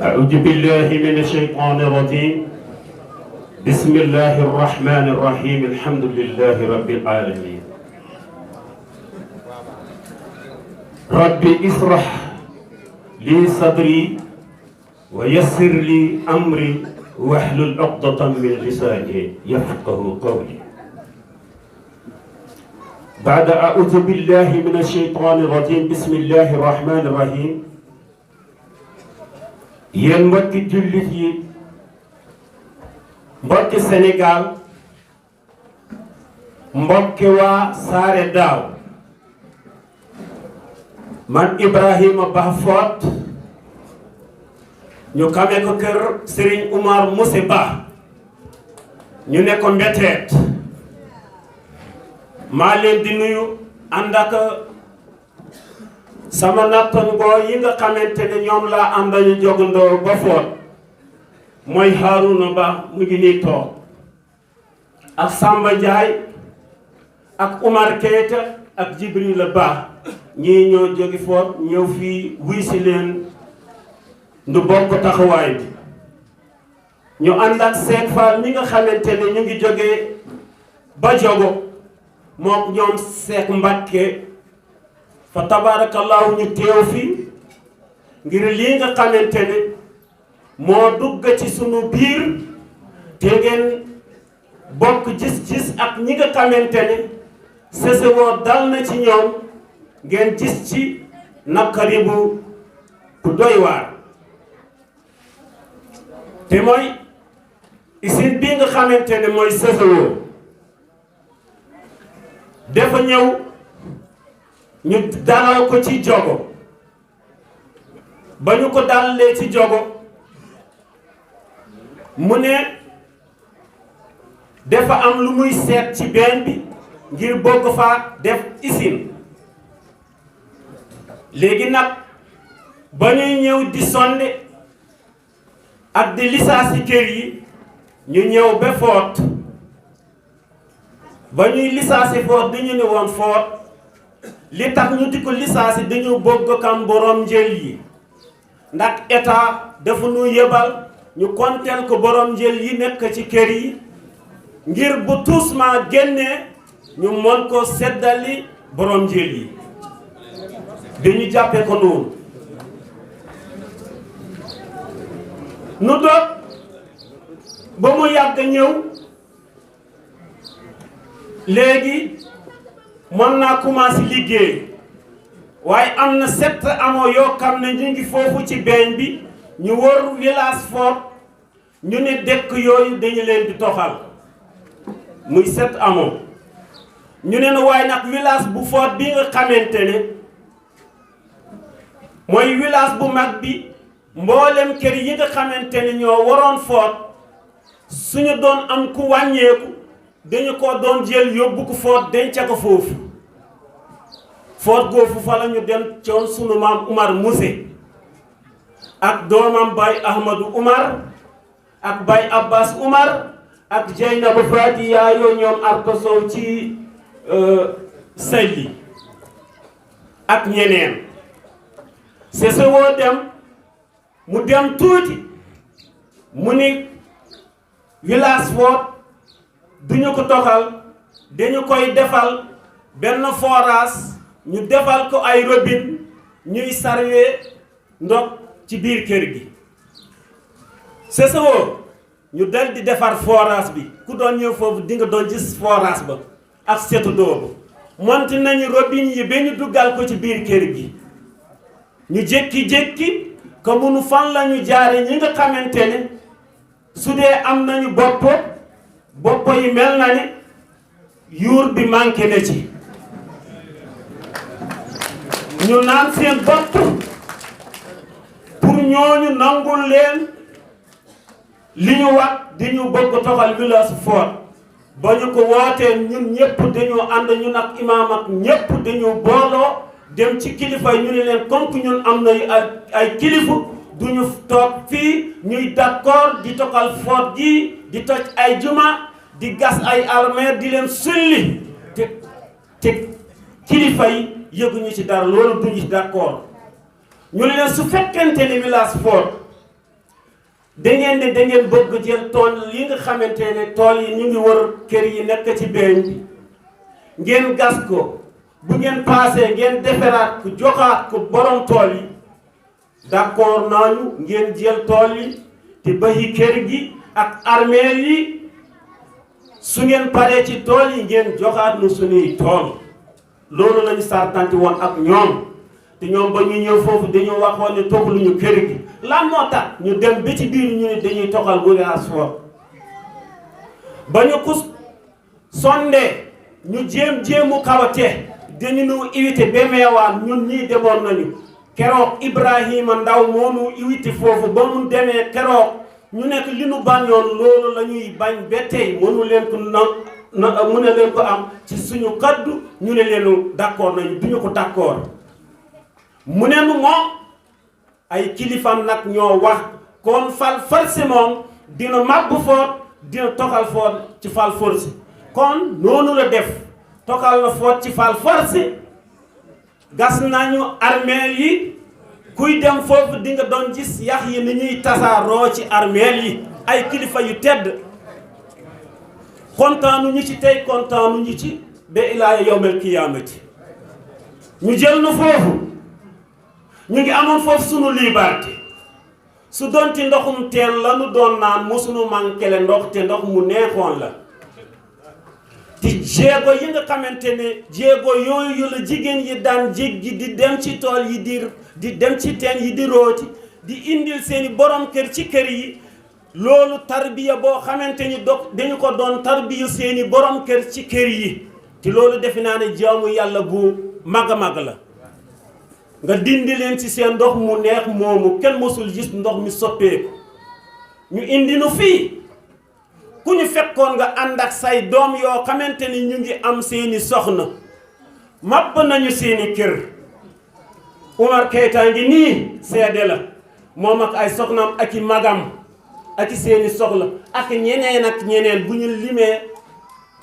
أعوذ بالله من الشيطان الرجيم بسم الله الرحمن الرحيم الحمد لله رب العالمين ربي اشرح لي صدري ويسر لي أمري واحلل عقدة من لساني يفقه قولي بعد أعوذ بالله من الشيطان الرجيم بسم الله الرحمن الرحيم yéen mbokki jullit yi mbokki Sénégal mbokki waa Saare Daaw man Ibrahima Ba Fott ñu xamee ko kër Serigne Oumar Mousse Ba ñu ne ko Mbeteet maa leen di nuyu ànd ak sama nattangoo yi nga xamante ne ñoom laa àndañu jogandoo ba Fott mooy Harouna Ba mu ngi nii toog ak Samba Ndiaye ak Oumar Keita ak Jibril Ba ñii ñoo jógi Fott ñëw fii wuy si leen ndu bokk taxawaay bi ñu ànd ak Seck Fall ñi nga xamante ne ñu ngi jógee ba jogo mook ñoom Seck Mbacké fa tabarakallahu ñu teew fii ngir lii nga xamante ne moo dugg ci sunu biir te ngeen bokk gis-gis ak ñi nga xamante ne sesewoo dal na ci ñoom ngeen gis ci nakari bu ku doy waar te mooy isin bii nga xamante ne mooy sesewoo dafa ñëw ñu dalal ko ci jogo ba ñu ko dalalee ci jogo mu ne dafa am lu muy seet ci benn bi ngir bokk fa def isin léegi nag ba ñuy ñëw di sonde ak di lisaasi kër yi ñu ñëw ba Fott ba ñuy lisaasi Fott dañu ne woon Fott li tax ñu di ko lisaasi dañu bëgg kam borom njël yi ndax état dafa nu yebal ñu konteel ko borom njël yi nekk ci kër yi ngir bu tuusmaa génnee ñu mën ko seddali borom njël yi dañu jàppe ko noonu nu doog ba mu yàgg ñëw léegi mën naa commencé liggéey waaye am na 7 amoo yoo xam ne ñu ngi foofu ci beeñ bi ñu wër village Fott ñu ne dëkk yooyu dañu leen di toxal muy 7 amoo ñu ne na waaye nag village bu Fott bi nga xamante ne mooy village bu mag bi mboolem kër yi nga xamante ne ñoo waroon Fott suñu doon am ku wàññeeku dañu ko doon jël yóbbu ko Fott denca ko foofu Fott goofu fa la ñu dem coon sunu maam Oumar Mousse ak doomam Baye Ahmadou Oumar ak Baye Abbas Oumar ak Jeynaba Fati yaayoo ñoom Arko Sow ci Selli ak ñeneen c'est ce woo dem mu dem tuuti mu ni village Fott duñu ko toxal dañu koy defal benn forage ñu defal ko ay robinet ñuy sarwe ndox ci biir kër gi c'est ça ñu dal di defar forage bi ku doon ñëw foofu di nga doon gis forage ba ak setu doobu monte nañu robinet yi ba ñu duggal ko ci biir kër gi ñu jékki-jékki ko munu fan la ñu jaare ñi nga xamante ne su dee am nañu bopp yi mel na ne yuur bi manqué na ci ñu naan seen bopp pour ñooñu nangul leen li ñu wax di ñu bëgg toxal village Fott ba ñu ko wootee ñun ñëpp dañoo ànd ñun ak imaam ak ñëpp dañoo booloo dem ci kilifa yi ñu ne leen comme que ñun am na ay kilifa duñu toog fii ñuy d'accord di toxal Fott gi di toj ay juma di gas ay armeer di leen sulli te kilifa yi yëguñu ci dara loolu duñu ci d'accord ñu ne leen su fekkente ne village fort da ngeen bëgg jël tool yi nga xamante ne tool yi ñu ngi wër kër yi nekk ci beeñ bi ngeen gas ko bu ngeen paasee ngeen defaraat ko joxaat ko borom tool yi d'accord nañu ngeen jël tool yi te bayi kër gi ak armeel yi su ngeen paree ci tool yi ngeen joxaat nu suñuy tool loolu lañu sartanti woon ak ñoom te ñoom ba ñu ñëw foofu dañu waxoon ne toxaluñu kër gi lan moo tax ñu dem ba ci biir ñu ne dañuy toxal village fort ba ñu ko sondee ñu jéemu kawate dañu nu invité bemeewaan ñun ñii demoon nañu keroog Ibrahima Ndaw moo nu invité foofu ba mu demee keroog ñu nekk li nu bañoon loolu la ñuy bañ ba tey mënu leen ko mu ne leen ko am ci suñu kaddu ñu ne leenu d'accord nañu duñu ko d'accord mu ne nu moom ay kilifam nag ñoo wax kon fal forcé moom dina màbb foot dina toxal foot ci fal forcé kon noonu la def toxal na foot ci fal forcé gas nañu armeel yi kuy dem foofu di nga doon gis yax yi ni ñuy tasaaroo ci armeel yi ay kilifa yu tedd kontaanu ñu ci tey kontaanu ñu ci ba ilaa yawmal qiyaamati ñu jël na foofu ñu ngi amoon foofu sunu liberté su doon ci ndoxum teen la nu doon naan mosunu mànkele ndox te ndox mu neexoon la te jéego yi nga xamante ne jéego yooyu la jigéen yi daan jéggi di dem ci tool yi di dem ci teen yi di rooti di indil seeni borom kër ci kër yi loolu tarbiya boo xamante ni dañu ko doon tarbiya seeni borom kër ci kër yi te loolu defe naa ne jaamu yàlla bu mag a mag la nga dindi leen ci seen ndox mu neex moomu kenn mosul gis ndox mi soppeeku ñu indi nu fii ku ñu fekkoon nga ànd ak say doom yoo xamante ni ñu ngi am seeni soxna mapp nañu seeni kër Umar Keita ngi nii seede la moom ak ay soxnaam ak i magam ak i seeni soxla ak ñeneen bu ñu limee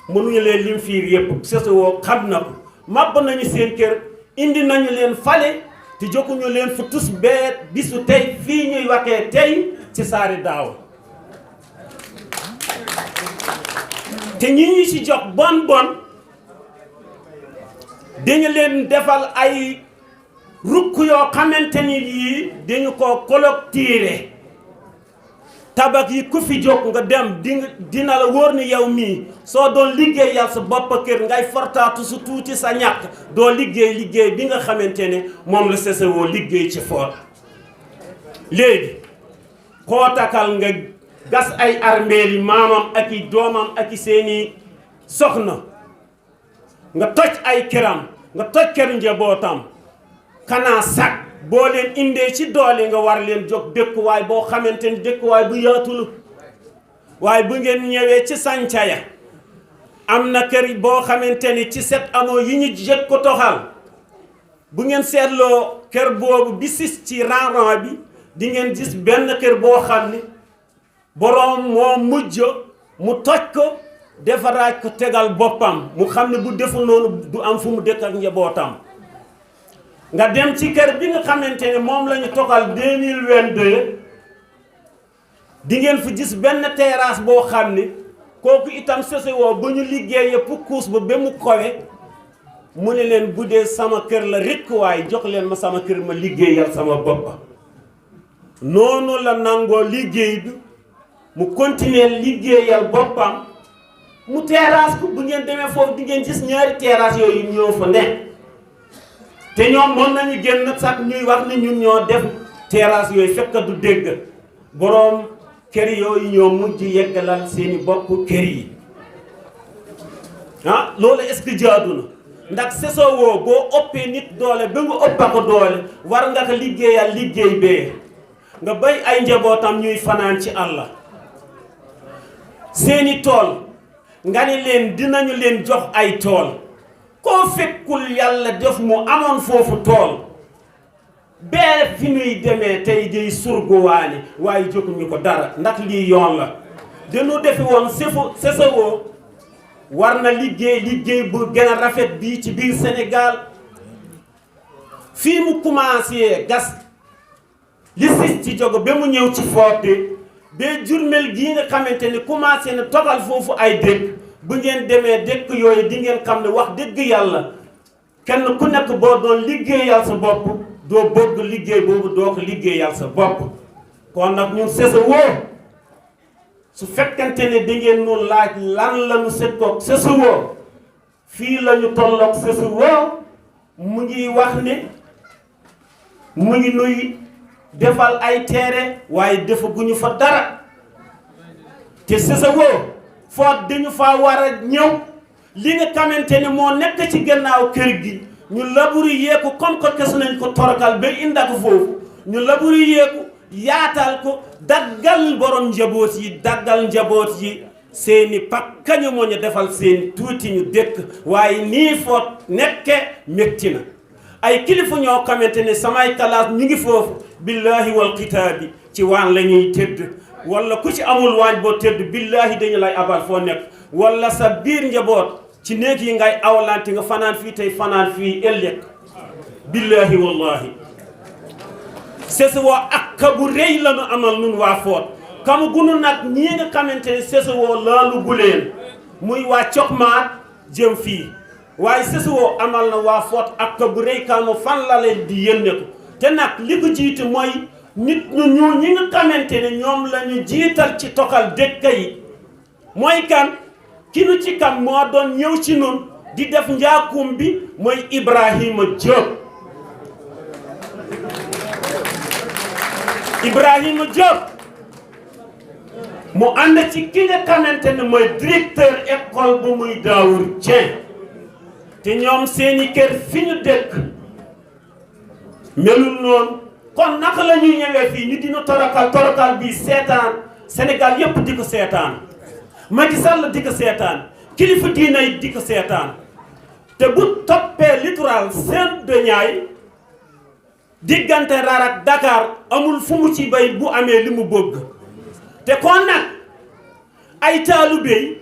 mënuñu leen lim fiir yépp sesowoo xam na ko mapp nañu seen kër indi nañu leen fale te jokkuñu leen fu tus bee bisu tey fii ñuy waxee tey ci saari daaw te ñi ñu ci jox bon dañu leen defal ay rukk yoo xamante ni yii dañu ko collecté tabak yi ku fi jóg nga dem dina la wóor ni yow mii soo doon liggéeyal sa bopp kër ngay fortaatu su tuuti sa ñàkk doo liggéey bi nga xamante ne moom la sesewoo liggéey ci foot léegi koo takal nga gas ay armeel yi maamam ak i doomam ak i seeni soxna nga toj ay këram nga toj kër njabootam kanaa sag boo leen indee ci doole nga war leen jóg dëkkuwaay boo xamante ni dëkkuwaay bu yaatulu waaye bu ngeen ñëwee ci sànca ya am na kër boo xamante ni ci set amoo yi ñu jëkk ko toxal bu ngeen seetloo kër boobu bi sis ci rang bi di ngeen gis benn kër boo xam ni boroom moo mujj mu toj ko defaraaj ko tegal boppam mu xam ne bu deful noonu du am fu mu dëkk ak njabootam nga dem ci kër bi nga xamante ne moom la ñu toxal 2022 di ngeen fi gis benn terrasse boo xam ne kooku itam sosewoo bu ñu liggéey yëpp kuus ba mu kowe mu ne leen bu dee sama kër la rekk waaye jox leen ma sama kër ma liggéeyal sama bopp noonu la nangoo liggéey bi mu continuer liggéeyal boppam mu terrasse ko bu ngeen demee foofu di ngeen gis ñaari terrasse yooyu ñoo fa nekk te ñoom mën nañu génn sax ñuy wax ni ñun ñoo def terrasse yooyu fekk du dégg boroom kër yooyu ñoo mujj yeggalal seeni bopp kër yi loolu est-ce que jaadu na ndax sesoo woo boo ëppee nit doole ba nga ëppa ko doole war nga ko liggéeyal liggéey bee nga bay ay njabootam ñuy fanaan ci àll seeni tool nga ni leen dinañu leen jox ay tool koo fekkul yàlla def mu amoon foofu tool bee fi ñuy demee tey day surguwaani waaye joxuñu ko dara ndax lii yoon la dañu defi woon sesewoo war na liggéey bu gën a rafet bii ci biir Sénégal fii mu commencé gas li sis ci jogo ba mu ñëw ci Fodé ba Jurmel gii nga xamante ni commencé na togal foofu ay dëkk bu ngeen demee dëkk yooyu di ngeen xam ne wax dëgg yàlla kenn ku nekk boo doon liggéeyal sa bopp doo bëgg liggéey boobu doo ko liggéeyal sa bopp kon nag ñun SUIVEZ su fekkente ne di ngeen nu laaj lan la ñu settoog SUIVEZ fii la ñu tolloog SUIVEZ mu ngi wax ne mu ngi nuy defal ay teere waaye defaguñu fa dara te SUIVEZ foo dañu fa war a ñëw li nga xamante ne moo nekk ci gannaaw kër gi ñu labourer ko comme que kes nañ ko torokal ba indi ko foofu ñu labourer ko yaatal ko daggal borom njaboot yi daggal njaboot yi seeni pakkañu moo ñu defal seen tuuti ñu dëkk waaye nii foo nekke métti na ay kilifa ñoo xamante ne samay kalaas ñu ngi foofu billahi wal kitaabi ci waan la ñuy tëdd wala ku ci amul waañ boo tëdd billahi dañu lay abal foo nekk wala sa biir njaboot ci néeg yi ngay awlanti nga fanaan fii tey fanaan fii ëllëg billahi wallahi SUIVEZ ak bu rëy la nu amal nun waa Fodé kamu gunu nag ñii nga xamante ne SUIVEZ laalu guleen muy waa Cokmaat jëm fii waaye SUIVEZ amal na waa Fodé ak bu rëy kamu fan la leen di yënne ko te nag li ko jiite mooy nit ñu ñi nga xamante ne ñoom la ñu jiital ci toxal dëkk yi mooy kan ki nu ci kam moo doon ñëw ci nun di def njaakum bi mooy Ibrahima Diop mu ànd ci ki nga xamante ne mooy directeur école bu muy Daawur Dieng te ñoom seeni kër fi ñu dëkk melul noonu kon naka la ñuy ñëwee fii ñu dina torokal bi seetaan Sénégal yépp di ko seetaan Macky Sall di ko seetaan kilifa diina yi di ko seetaan te bu toppee littoral Sainte de Niayes diggante Ndar ak Dakar amul fu mu ci bay bu amee li mu bëgg te kon nag ay taalubéy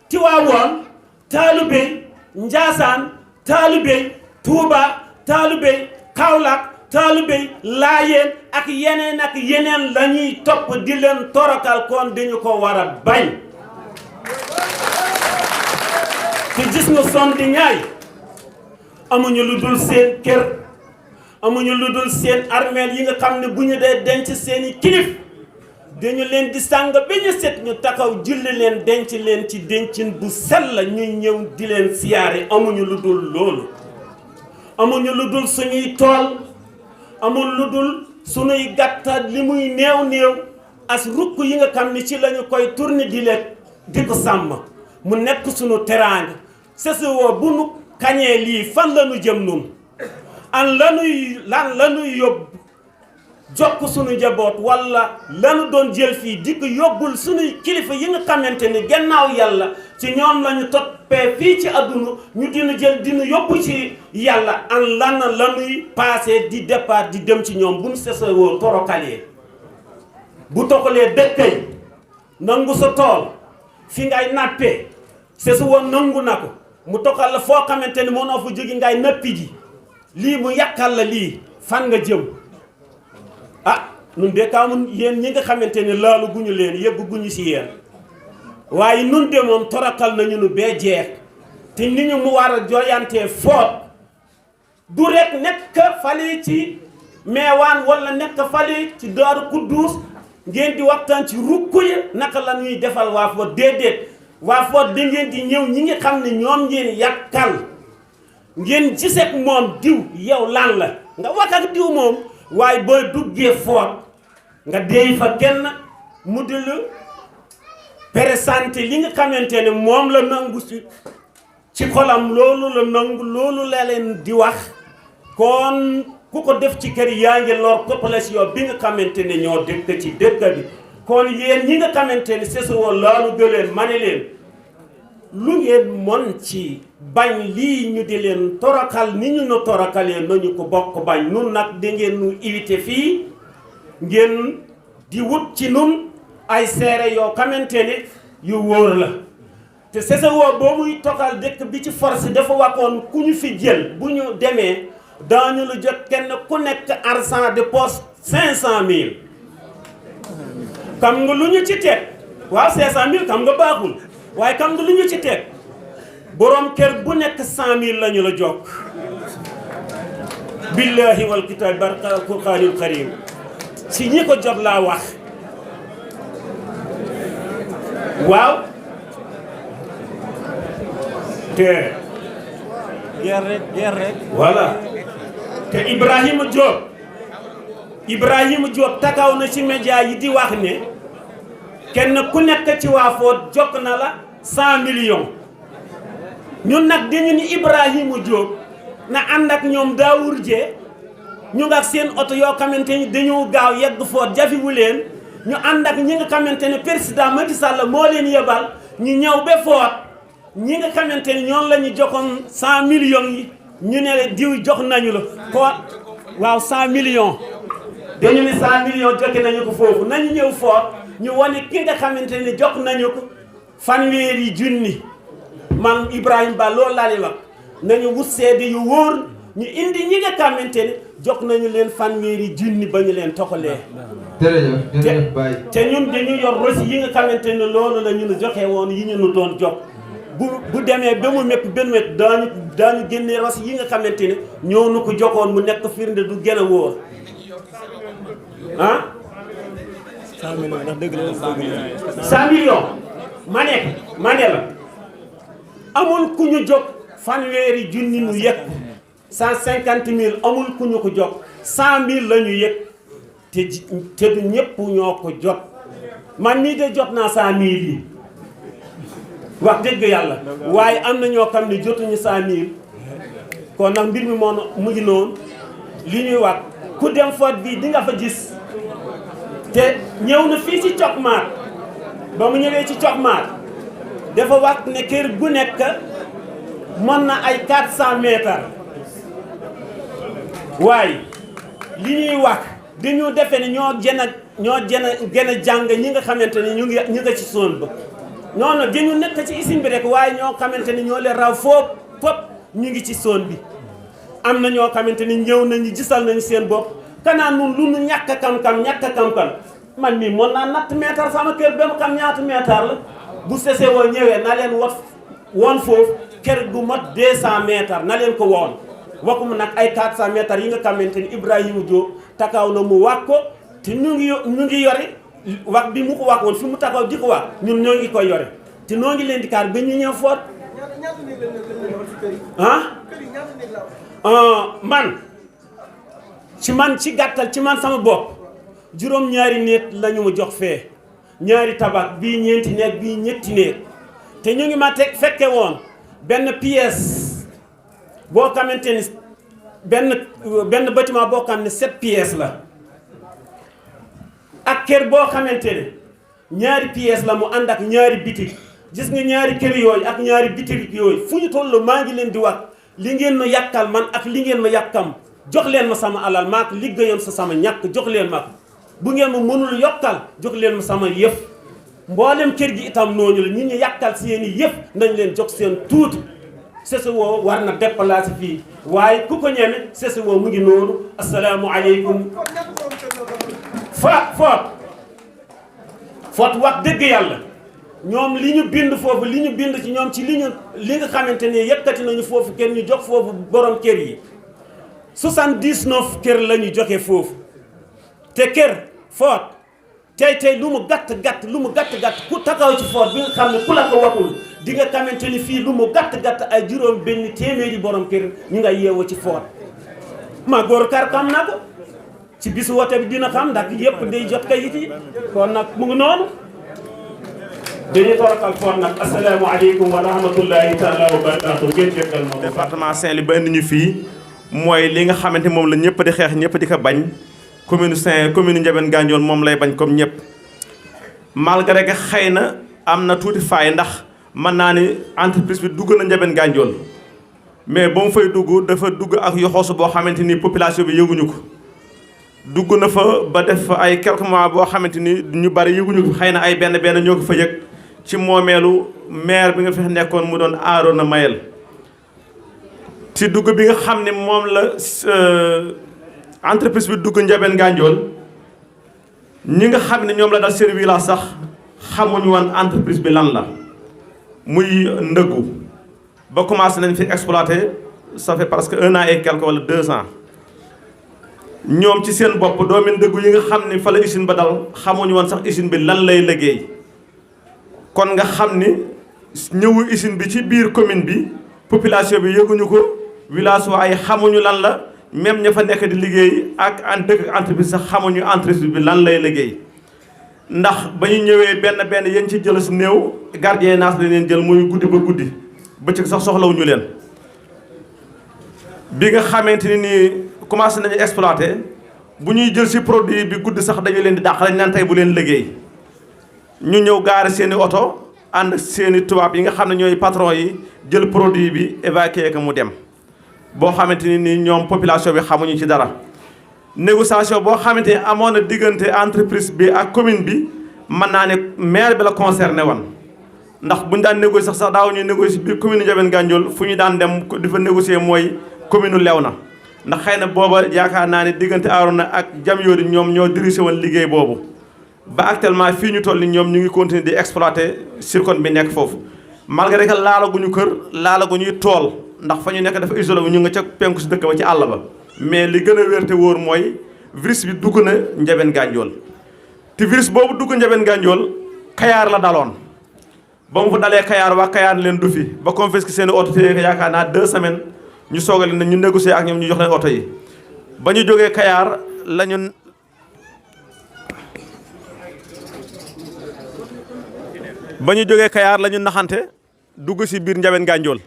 Tiwaawoon taalubéy Njaasaan taalubéy Tuuba taalubéy Kaolack taalubéy Laayeen ak yeneen la ñuy topp di leen torokal kon dañu ko war a bañ te gis nga Sainte de Niayes amuñu lu dul seen kër amuñu lu dul seen armeel yi nga xam ne bu ñu dee denc seeni kilif dañu leen di sàng ba ñu set ñu taxaw julli leen denc leen ci dencin bu sell ñuy ñëw di leen siyaare amuñu lu dul loolu amuñu lu dul suñuy tool amul lu dul suñuy gàtta li muy néew as rukk yi nga xam ne ci lañu koy tourner di ko sàmm mu nekk suñu teraanga SUIVEZ bu nu kañee lii fan la ñu jëm nun lan la ñuy yóbbu jokk suñu njaboot wala lanu doon jël fii di ko yóbbul suñuy kilifa yi nga xamante ni gannaaw yàlla ci ñoom la ñu toppee fii ci àdduna ñu dina jël dina yóbbu ci yàlla lan la ñuy passé di départ di dem ci ñoom bu nu SUIVEZ torokalee bu toxalee dëkkay nangu sa tool fi ngay nappee SUIVEZ nangu na ko mu toxal la foo xamante ni mënoo fa jóge ngay nappi ji lii mu yàqal la lii fan nga jëm nun de kaamun yéen ñi nga xamante ne laalu guñu leen yëggu guñu si yéen waaye nun de moom torakal nañu nu bee jeex te ni ñu mu war a joyantee Fodé du rek nekk fale ci meewaan wala nekk fale ci Daaru Kudduus ngeen di waxtaan ci rukku ya naka la ñuy defal waa Fodé déedéet waa Fodé da ngeen di ñëw ñi nga xam ne ñoom ngeen yàkkal ngeen giseek moom diw yow lan la nga wax ak diw moom waaye booy duggee Fodé nga deey fa kenn mu di la présenté li nga xamante ne moom la nangu ci xolam loolu la nangu loolu la leen di wax kon ku ko def ci kër yaa ngi lor population bi nga xamante ne ñoo dëkk ci dëkk bi kon yéen ñi nga xamante ne SUIVEZ laalu gëleen ma ne leen lu ngeen mën ci bañ lii ñu di leen torakal ni ñu nu torakalee nañu ko bokk bañ nun nag da ngeen nu invité fii ngeen di wut ci nun ay seere yoo xamante ne yu wóor la te te CCO boo muy togal dëkk bi ci force dafa waxoon ku ñu fi jël bu ñu demee daañu la jot kenn ku nekk argent de poche 500 000 xam nga lu ñu ci teg waaw 500 000 xam nga baaxul waaye xam nga lu ñu ci teg borom kër bu nekk 100 000 la ñu la jokk billahi wal kitab barka qur'anul karim si ñi ko jot laa wax waaw te guerre rek voilà te Ibrahima Diop takaw na ci média yi di wax ne kenn ku nekk ci waa Fouta jokk na la 100 millions ñun nag dañu ni Ibrahima Diop na ànd ak ñoom Daawur Jee ñu nga seen oto yoo xamante ni dañoo gaaw yegg Fouta jafiwu leen ñu ànd ak ñi nga xamante ne président Macky Sall moo leen yebal ñu ñëw ba Fouta ñi nga xamante ni ñoom la ñu joxoon 100 millions yi ñu ne diw jox nañu la ko waaw 100 millions dañu ne 100 millions joxe nañu ko foofu nañu ñëw Fouta ñu wane ki nga xamante ni jox nañu ko fanweeri junni man Ibrahima Ba loolu laa leen wax nañu wut seede yu wóor ñu indi ñi nga xamante ne jox nañu leen fanweeri junni ba ñu leen toxalee. jërëjëf Baye. te ñun dañu yor reçu yi nga xamante ne loolu la ñu nu joxe woon yi ñu nu doon jox bu demee ba mu métti benn wet daañu génnee reçu yi nga xamante ne ñoo nu ko joxoon mu nekk firnde du gën a wóor ah. 100 millions ndax dëgg la 100 millions ma ne la amul ku ñu jóg fanweeri junni nu yëg 150 000 amul ku ñu ko jóg 100 000 la ñu yëg te du ñëpp ñoo ko jot man nii de jot naa 100 000 yi wax dëgg yàlla waaye am na ñoo xam ne jotuñu 100 000 kon nag mbir mi moo mu ngi noonu li ñuy wax ku dem Fouta bii di nga fa gis te ñëw na fii ci Cokmaar ba mu ñëwee ci Cokmaar dafa wax ne kër gu nekk mën na ay 400 mètres waaye li ñuy wax dañu defe ne ñoo gën a jàng ñi nga xamante ne ñu nga ci zone ba noonu dañu nekk ci usine bi rek waaye ñoo xamante ne ñoo leen raw foofu ñu ngi ci zone bi am na ñoo xamante ni ñëw nañu gisal nañu seen bopp kanaa nun lu nu ñàkk kam-kam man mii mën naa natt mètre sama kër ba mu xam ñaata mètre la bu CCO ñëwee na leen woon foofu kër gu mat 200 mètres na leen ko woon waxuma nag ay 400 mètres yi nga xamante ni Ibrahima Diop takaw na mu wax ko te ñu ngi yore wax bi mu ko wax woon fi mu takaw di ko wax ñun ñoo ngi koy yore te noo ngi leen di kaar ba ñu ñëw Fouta man ci gàttal ci man sama bopp juróom-ñaari néeg la ñu ma jox fee ñaari tabax bii ñeenti néeg bii ñetti néeg te ñu ngi ma fekke woon benn pièce boo xamante ni benn bâtiment boo xam ne 7 pièces la ak kër boo xamante ne ñaari pièces la mu ànd ak ñaari bitig gis nga ñaari kër yooyu ak ñaari bitig yooyu fu ñu toll maa ngi leen di wax li ngeen ma yàkkal man ak li ngeen ma yàkkam jox leen ma sama alal maa ko liggéeyam sa sama ñàkk jox leen ma ko bu ngeen ma mënul yokkal jox leen ma sama yëf mboolem kër gi itam noonu la nit ñi yàkkal seen i yëf nañ leen jox seen tuuti CCO war na déplacer fii waaye ku ko ñeme CCO mu ngi noonu asalaamualeykum Fouta wax dëgg yàlla ñoom li ñu bind foofu li ñu bind ci ñoom ci li nga xamante ne yëkkati nañu foofu kenn ñu jox foofu borom kër yi 79 kër la ñu joxe foofu te kër Fouta tey lu mu gàtt ku takaw ci Fouta bi nga xam ne ku la ko waxul di nga xamante ni fii lu mu gàtt ay juróom benn téeméeri borom kër ñu nga yeewoo ci Fouta ma góor kar xam na ko ci bisu wote bi dina xam ndax yëpp day jot kayit yi kon nag mu ngi noonu dañuy torakal Fouta nag asalaamaaleykum wa rahmatullahi taala wa barakatuh ngeen jéggal ma département Saint-Louis ba indi ñu fii mooy li nga xamante moom la ñëpp di xeex ñëpp di ko bañ commune Ndiabène Gandiol moom lay bañ comme ñëpp malgré que xëy na am na tuuti faay ndax mën naa ni entreprise bi dugg na Ndiabène Gandiol mais ba mu fay dugg dafa dugg ak yoxoosu boo xamante ni population bi yëguñu ko dugg na fa ba def fa ay quelques mois boo xamante ni ñu bari yëguñu ko xëy na ay benn ñoo ko fa yëg ci moomeelu maire bi nga fi nekkoon mu doon Arona Mayel ci dugg bi nga xam ne moom la entreprise bi dugg Ndiabène Gandiol ñi nga xam ne ñoom la dal seen village sax xamuñu woon entreprise bi lan la muy ndëggu ba commencé nañ fi exploiter ça fait presque 1 an et quelque wala 2 ans ñoom ci seen bopp doomi ndëggu yi nga xam ne fa la usine ba dal xamuñu woon sax usine bi lan lay liggéey kon nga xam ni ñëwu usine bi ci biir commune bi population bi yëguñu ko village waa ay xamuñu lan la même ña fa nekk di liggéey ak dëkk entreprise sax xamuñu entreprise bi lan lay liggéey ndax ba ñu ñëwee benn yéen ci jël si néew gardien naas la leen jël muy guddi ba guddi bëccëg sax soxlawuñu leen bi nga xamante ni nii commencé nañu exploiter bu ñuy jël si produit bi guddi sax dañu leen di dàq lañ naan tey bu leen liggéey ñu ñëw gaare seeni oto ànd ak seeni tubaab yi nga xam ne ñooy patron yi jël produit bi évacuer ko mu dem boo xamante ni nii ñoom population bi xamuñu ci dara négociation boo xamante ni amoon na diggante entreprise bi ak commune bi mën naa ne maire bi la concerné woon ndax bu ñu daan négocier sax daaw ñuy négocier biir commune Ndiabène Gandiol fu ñu daan dem di fa négocier mooy commune Leona ndax xëy na booba yaakaar naa ne diggante Arona ak jam yoodi ñoom ñoo dirigé woon liggéey boobu ba actuellement fii ñu toll ni ñoom ñu ngi continuer di exploiter zircon bi nekk foofu malgré que laalaguñu kër laalaguñuy tool ndax fa ñu nekk dafa isolé wu ñu nga ca penku si dëkk ba ci àll ba mais li gën a wér te wóor mooy virus bi dugg na Ndiabène Gandiol te virus boobu dugg Ndiabène Gandiol Kayaar la daloon ba mu fa dalee Kayaar waa Kayaar leen du fi ba confisqué seen oto te yaakaar naa 2 semaines ñu soogal ne ñu négocier ak ñoom ñu jox leen oto yi ba ñu jógee Kayaar la ñu naxante dugg si biir Ndiabène Gandiol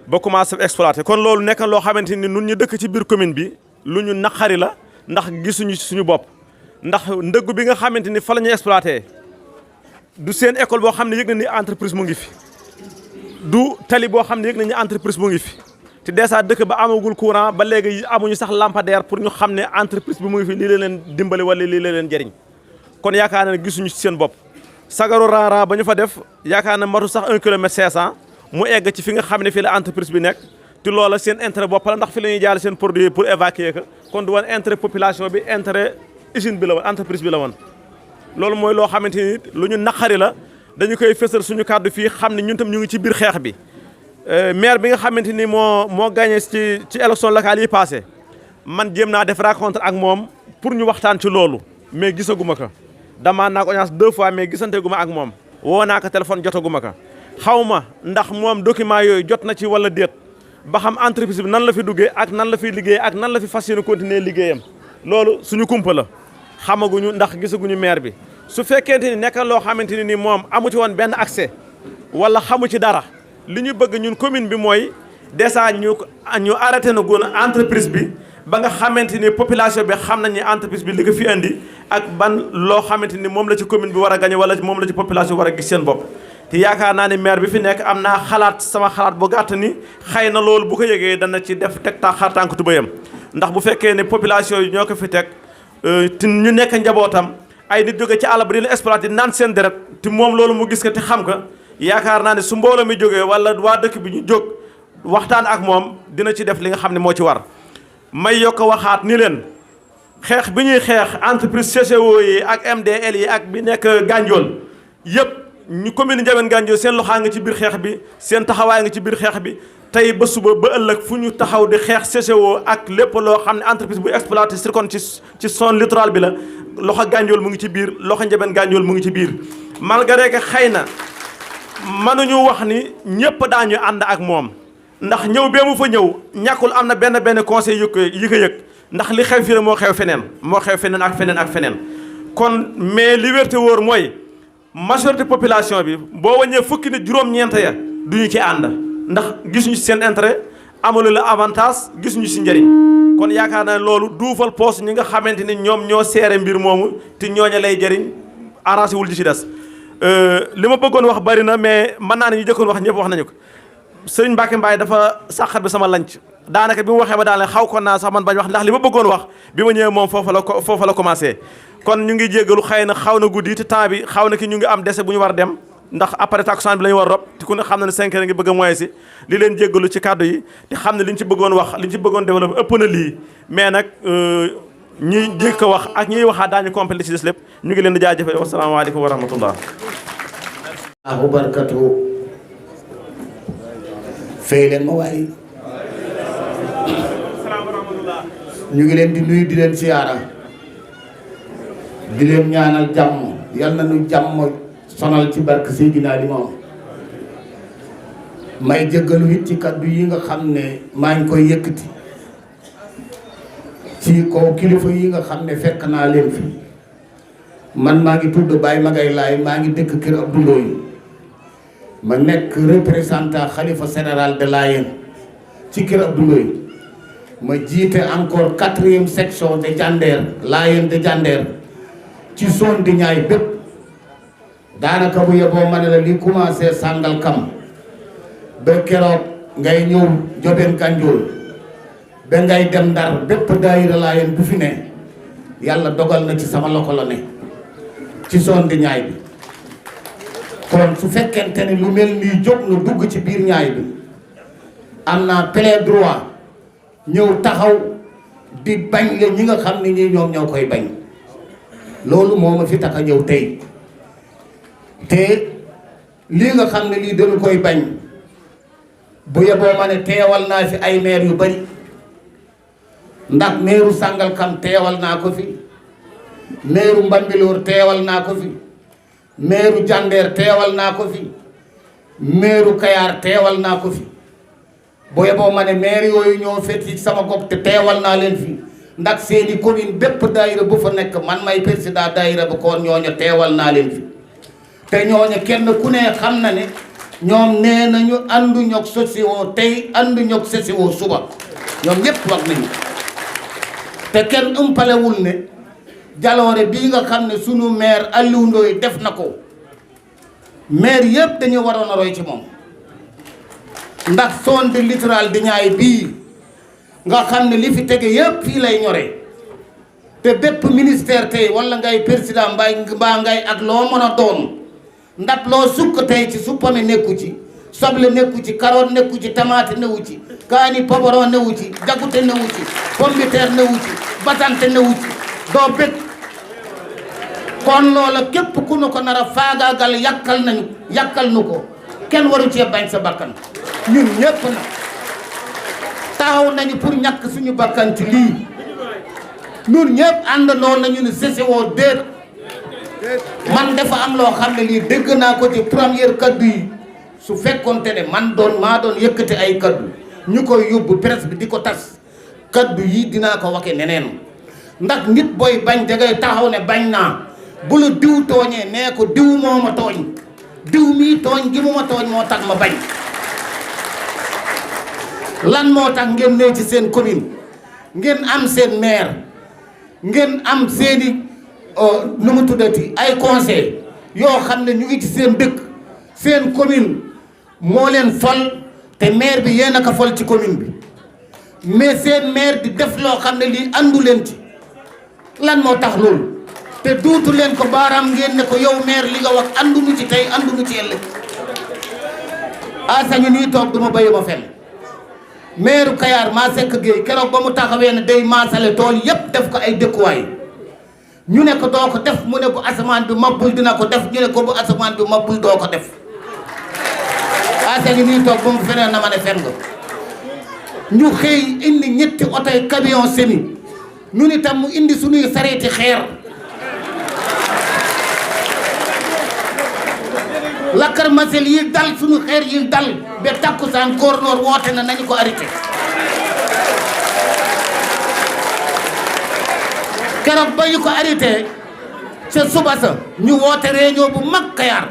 ba commencé exploiter kon loolu nekk loo xamante ni nun ñu dëkk ci biir commune bi lu ñu naqari la ndax gisuñu suñu bopp ndax ndëggu bi nga xamante ni fa la ñuy exploiter du seen école boo xam ne yëg na ni entreprise mu ngi fi du tali boo xam ne yëg na ni entreprise mu ngi fi te dèjà dëkk ba amagul courant ba léegi amuñu sax lampadaire pour ñu xam ne entreprise bi mu ngi fi lii la leen dimbali wala lii la leen jëriñ kon yaakaar na ne gisuñu ci seen bopp sagaru rara ba ñu fa def yaakaar na matu sax 1 kilomètre 500 mu egg ci fi nga xam ne fii la entreprise bi nekk te loola seen intérêt bopp la ndax fi la ñuy jaale seen produit pour évacuer ko kon du woon intérêt population bi intérêt usine bi la woon entreprise bi la woon loolu mooy loo xamante ni lu ñu naqari la dañu koy fësal suñu kàddu fii xam ne ñun tam ñu ngi ci biir xeex bi maire bi nga xamante ni moo gagné ci élection locale yi passé man jéem naa def rencontre ak moom pour ñu waxtaan ci loolu mais gisaguma ko damaa naa ko audience 2 fois mais gisantegu ma ak moom woo naa ko téléphone jotaguma ko xaw ma ndax moom document yooyu jot na ci wala déet ba xam entreprise bi nan la fi duggee ak nan la fi liggéey ak nan la fi fas yéene continuer liggéeyam loolu suñu kumpa la xamaguñu ndax gisaguñu maire bi su fekkente ni nekk loo xamante ni moom amu ci woon benn accès wala xamu ci dara li ñu bëgg ñun commune bi mooy déjà ñu arrêté na goon entreprise bi ba nga xamante ni population bi xam nañ ni entreprise bi li ko fi indi ak ban loo xamante ni moom la ci commune bi war a gagné wala moom la ci population war a gis seen bopp te yaakaar naa ne maire bi fi nekk am naa xalaat sama xalaat bu gàtt ni xëy na loolu bu ko yëgee dana ci def teg xar tànk tubéyam ndax bu fekkee ne population yi ñoo ko fi teg te ñu nekk njabootam ay nit jóge ci àll ba di leen exploité naan seen deret te moom loolu mu gis ko te xam ko yaakaar naa ne su mbooloo mi jógee wala waa dëkk bi ñu jóg waxtaan ak moom dina ci def li nga xam ne moo ci war may yokk waxaat ni leen xeex bi ñuy xeex entreprise CCO yi ak MDL yi ak bi nekk Gandiol yëpp ñu commune Ndiabène Gandiol seen loxaa nga ci biir xeex bi seen taxawaay nga ci biir xeex bi tey ba suba ba ëllëg fu ñu taxaw di xeex CCO ak lépp loo xam ne entreprise bu exploité zircon ci zone littorale bi la loxo Gandiol mu ngi ci biir loxo Ndiabène Gandiol mu ngi ci biir malgré que xëy na mënuñu wax ni ñëpp daañu ànd ak moom ndax ñëw bee mu fa ñëw ñàkkul am na benn conseil yi ko yëg ndax li xew fii la moo xew feneen ak feneen kon mais li wér te wóor mooy majorité population bi boo wàññee fukki nit juróom-ñeent ya duñu ci ànd ndax gisuñu ci seen intérêt amalu la avantage gisuñu ci njëriñ kon yaakaar naa loolu duufal poos ñi nga xamante ni ñoom ñoo seere mbir moomu te ñooña lay jëriñ arrangé wul ji ci des li ma bëggoon wax bari na mais mën naa ne ñu jëkkoon wax ñëpp wax nañu ko sëriñ Mbacke Mbaye dafa sàqat bi sama lanc daanaka bi mu waxee ba daanaka xaw ko naa sax man bañ wax ndax li ma bëggoon wax bi ma ñëwee moom foofa la commencé kon ñu ngi jéggalu xëy na xaw na guddi te temps bi xaw na ki ñu ngi am dese bu ñu war dem ndax après takkusaan bi la ñu war rob te ku ne xam na ne 5 heures ngi bëgg a moyen si li leen jéggalu ci kàddu yi te xam ne li ñu ci bëggoon wax li ñu ci bëggoon développé ëpp na lii mais nag ñi jëkk a wax ak ñiy waxaat daañu complété ci des lépp ñu ngi leen di jaajëfal wasalaamaaleykum wa rahmatullah ahu barkatu fay leen ma waay ñu ngi leen di nuyu di leen siyaara di leen ñaanal jàmm yal na nu jàmm sonal ci barke Seydina Limam may jéggalu it ci kaddu yi nga xam ne maa ngi koy yëkkati ci kaw kilifa yi nga xam ne fekk naa leen fi man maa ngi tudd Baye Magay Laay maa ngi dëkk kër Abdou Ndoye ma nekk représentant xalifa général de Layène ci kër Abdou Ndoye ma jiite encore 4e section de Diender Layène de Diender ci zone di ñaay bépp daanaka bu yeboo ma ne la li commencé sàngal kam ba keroog ngay ñëw Jobeen Ganjool ba ngay dem Ndar bépp daayira Layène bu fi ne yàlla dogal na ci sama loxo la ne ci zone di ñaay bi kon su fekkente ne lu mel nii jóg na dugg ci biir ñaay bi am naa plein droit ñëw taxaw di bañ la ñi nga xam ne ñii ñoom ñoo koy bañ loolu moo ma fi tax a ñëw tey te lii nga xam ne lii dañu koy bañ bu yeboo ma ne teewal naa fi ay maire yu bari ndax meeru Sangalkam teewal naa ko fi meeru Mbambilor teewal naa ko fi meeru Jandeer teewal naa ko fi meeru Kayaar teewal naa ko fi bu yeboo ma ne maire yooyu ñoo fet ci sama gox te teewal naa leen fi ndax seeni commune bépp daayira bu fa nekk man may président daayira bu koon ñooñu teewal naa leen fi te ñooñu kenn ku ne xam na ne ñoom nee nañu andu ñok sociaux tey andu ñok sociaux suba ñoom ñëpp wax nañu te kenn umpalewul ne jaloore bii nga xam ne sunu maire Aliou Ndoye def na ko maire yëpp dañu waroon a roy ci moom ndax zone de littoral di ñaay bii nga xam ne li fi tege yëpp fii lay ñoree te bépp ministère tey wala ngay président mbaa ngay ak loo mën a doon ndap loo sukk tey ci suppame nekku ci soble nekku ci carotte nekku ci tomate newu ci kaani poboron newu ci jagute newu ci pomme de terre newu ci batante newu ci doo bëgg kon loola képp ku nu ko nar a faagaagal yàkkal nu ko kenn waru cee bañ sa bakkan ñun ñépp na taxaw nañu pour ñàkk suñu bakkan ci lii ñun ñépp àndandoo nañu ne CCO déet man dafa am loo xam ne lii dégg naa ko ci première kaddu yi su fekkonte ne man maa doon yëkkati ay kaddu ñu koy yóbbu presse bi di ko tas kaddu yi dinaa ko waxe neneen ndax nit booy bañ dangay taxaw ne bañ naa bu la diw tooñee nee ko diw moo ma tooñ diw mii tooñ gi mu ma tooñ moo tax ma bañ lan moo tax ngeen ne ci seen commune ngeen am seen maire ngeen am seeni nu mu tuddati ay conseil yoo xam ne ñu ngi ci seen dëkk seen commune moo leen fol te maire bi yéen a ko fol ci commune bi mais seen maire di def loo xam ne lii andu leen ci lan moo tax loolu te duutu leen ko baaraam ngeen ne ko yow maire li nga wax andu nu ci tey andu nu ci ëllëg asañu nii toog du ma béyu ma fenn maire Kayar maa sekk Gueye keroog ba mu taxawee ne day maasale tool yépp def ko ay dëkkuwaay ñu ne ko doo ko def mu ne bu asamaan bi mabbul dina ko def ñu ne ko bu asamaan bi mabbul doo ko def asañu nii toog ba mu feneen na ma ne fen nga ñu xëy indi ñetti otoy camion semi ñun itam mu indi suñuy sareeti xeer lakkar masel yi dal suñu xeer yi dal ba takkusaan gouverneur woote na nañu ko arrêté keroog ba ñu ko arrêté ca suba sa ñu woote réunion bu mag Kayar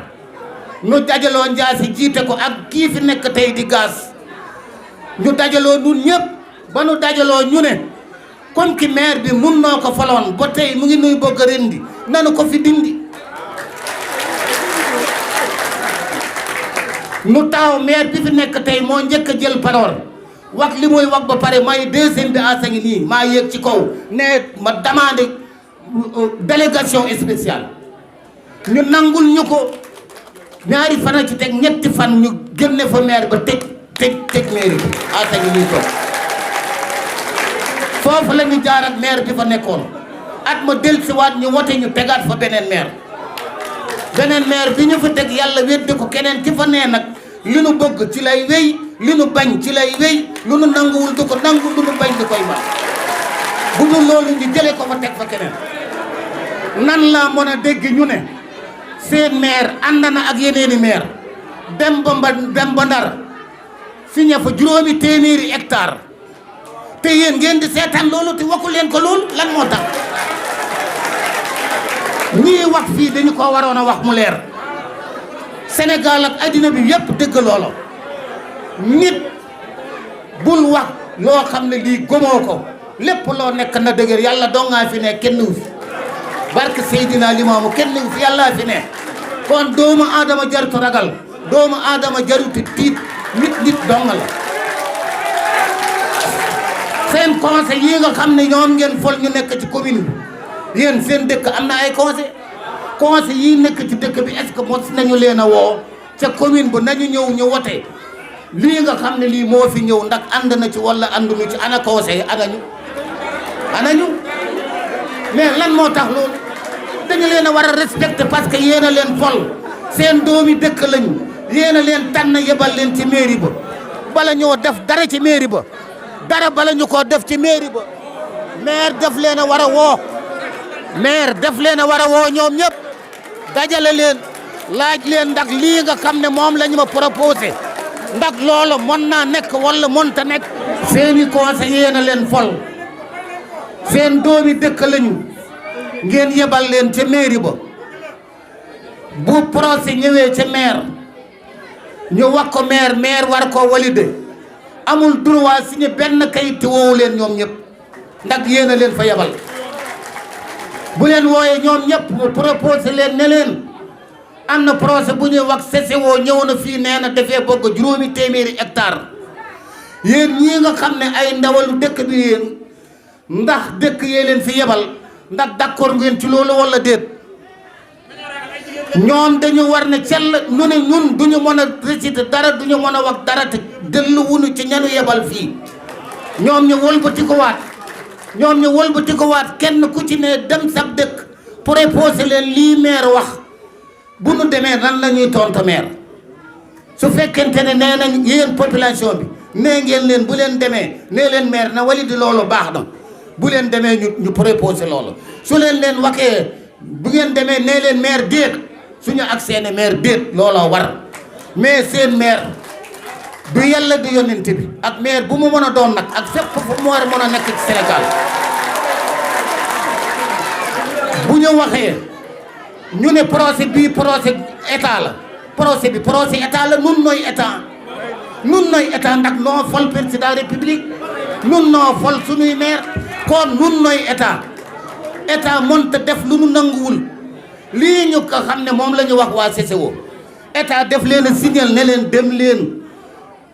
ñu dajaloo Njaasi jiite ko ak kii fi nekk tey di gaz ñu dajaloo nun ñëpp ba nu dajaloo ñu ne comme ki maire bi mun noo ko faloon ba tey mu ngi nuy bëgg a rendi nanu ko fi dindi nu taw maire bi fi nekk tey moo njëkk a jël parole wax li muy wax ba pare may deuxième bi asa ngi nii maa yéeg ci kaw ne ma demandé délégation spéciale ñu nangul ñu ko ñaari fan a ci teg ñetti fan ñu génne fa maire ba tëj mairie bi ata ngi nii toog foofu la ñu jaar ak maire bi fa nekkoon at ma dellusiwaat ñu wote ñu tegaat fa beneen maire bi ñu fa teg yàlla weddi ko keneen ki fa nee nag li nu bëgg ci lay wéy li nu bañ ci lay wéy lu nu nanguwul du ko nangu lu nu bañ di koy bañ bu dul loolu ñu jëlee ko fa teg fa keneen nan laa mën a dégg ñu ne seen maire ànd na ak yeneeni maire dem ba Ndar signé fa 5 téeméeri hectare te yéen ngeen di seetaan loolu te waxu leen ko loolu lan moo tax ñii wax fii dañu ko waroon a wax mu leer Sénégal ak addina bi yépp dëgg loolo nit bul wax loo xam ne lii gëmoo ko lépp loo nekk na dëgër yàlla doo ngaa fi ne kenn wu fi barke Seydina Limaamu kenn wu fi yàllaa fi ne kon doomu aadama jarutu ragal doomu aadama jarutu tiit nit dong la seen conseil yi nga xam ne ñoom ngeen fol ñu nekk ci commune bi yéen seen dëkk am na ay conseil yi nekk ci dëkk bi est-ce que mos nañu leen a woo ca commune bu nañu ñëw ñu wote lii nga xam ne lii moo fi ñëw ndax ànd na ci wala ànduñu ci ana conseil anañu mais lan moo tax loolu dañu leen a war a respecter parce que yéen a leen fol seen doomi dëkk lañu yéen a leen tànn yebal leen ci mairie ba bala ñoo def dara ci mairie ba dara bala ñu ko def ci mairie ba maire def leen a war a woo maire def leen a war a woo ñoom ñëpp dajale leen laaj leen ndax lii nga xam ne moom la ñu ma proposé ndax loolu mën naa nekk wala mënta nekk seeni conseiller na leen fol seen doomi dëkk lañu ngeen yebal leen ca mairie ba bu procès ñëwee ca maire ñu wax ko maire war koo valider amul droit signé benn kayit te woowu leen ñoom ñëpp ndax yéen a leen fa yebal bu leen wooyee ñoom ñëpp mu proposé leen ne leen am na procès bu ñuy wax CCO ñëw na fii nee na dafee bëgg 5 téeméeri hectare yéen ñii nga xam ne ay ndawalu dëkk bi yéen ndax dëkk yee leen fi yebal ndax d'accord ngeen ci loolu wala déet ñoom dañu war ne cell ñu ne ñun duñu mën a réciter dara duñu mën a wax dara te dellu wunu ci ñanu yebal fii ñoom ñu wëlbati ko waat kenn ku ci ne dem sab dëkk proposé leen lii maire wax bu nu demee nan la ñuy tontu maire su fekkente ne nee nañ yéen population bi nee ngeen leen bu leen demee nee leen maire na wali di loolu baax na bu leen demee ñu proposé loolu su leen waxee bu ngeen demee nee leen maire déet suñu ak seeni maire déet looloo war mais seen maire du yàlla du yonent bi ak maire bu mu mën a doon nag ak fépp fu mu war a mën a nekk ci Sénégal bu ñu waxee ñu ne procès bii procès état la procès état la nun nooy état ndax noo fol président république nun noo fol suñuy maire kon nun nooy état mënta def lu nu nanguwul lii ñu ko xam ne moom la ñu wax waa CCO état def leen a signal ne leen dem leen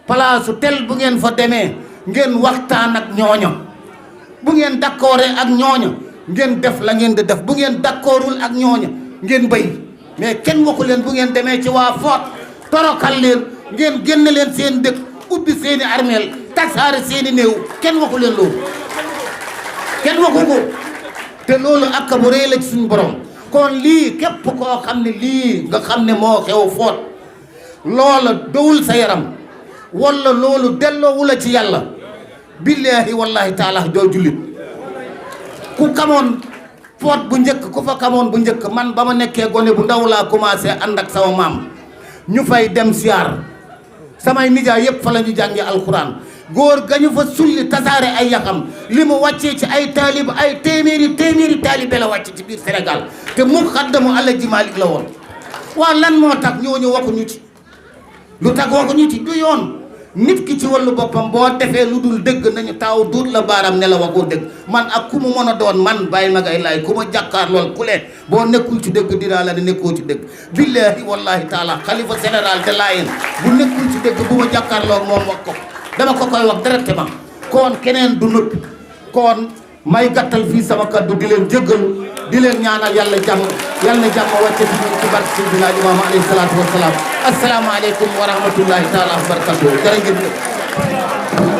place tel bu ngeen fa demee ngeen waxtaan ak ñooño bu ngeen d'accord ak ñooño ngeen def la ngeen di def bu ngeen d'accordul ak ñooño ngeen bay mais kenn waxu leen bu ngeen demee ci waa foot torokal leen ngeen génn leen seen dëkk ubbi seeni armeel tasaare seeni néew kenn waxu leen loolu kenn waxu ko te loolu ak bu rëy la ci suñu borom kon lii képp koo xam ne lii nga xam ne moo xew foot loola dowul sa yaram wala loolu delloowu la ci yàlla billaahi wallahi taala doo jullit ku xamoon foot bu njëkk ku fa xamoon bu njëkk man ba ma nekkee gone bu ndaw laa commencé ànd ak sama maam ñu fay dem siyaar samay nijaay yëpp fa la ñu jàngi alxuraan góor gañu fa sulli tasaare ay yaxam li mu wàccee ci ay taalib ay téeméeri taalibe la wàcc ci biir Sénégal te mu xaddamu Alaaji Maalik la woon waa lan moo tax ñooñu waxuñu ci lu tax waxuñu ci du yoon nit ki ci wàllu boppam boo defee lu dul dëgg nañu taaw duut la baaraam ne la waxoo dëgg man ak ku mu mën a doon man bàyyi ma ngay laay ku ma jàkkaar lool ku leen boo nekkul ci dëgg dinaa la ne nekkoo ci dëgg billaahi wallahi taala xalifa général de Layène bu nekkul ci dëgg bu ma jàkkaarloo moom wax ko dama ko koy wax directement kon keneen du noppi kon may gàttal fii sama kaddu di leen jéggalu di leen ñaanal yàlla jàmm yàlla na jàmm wàcce ci ñun ci barke Seydina Imaam alayhi salaatu wa salaam asalaamaaleykum wa rahmatullahi taala wa barakatuh jërë ngeen jëf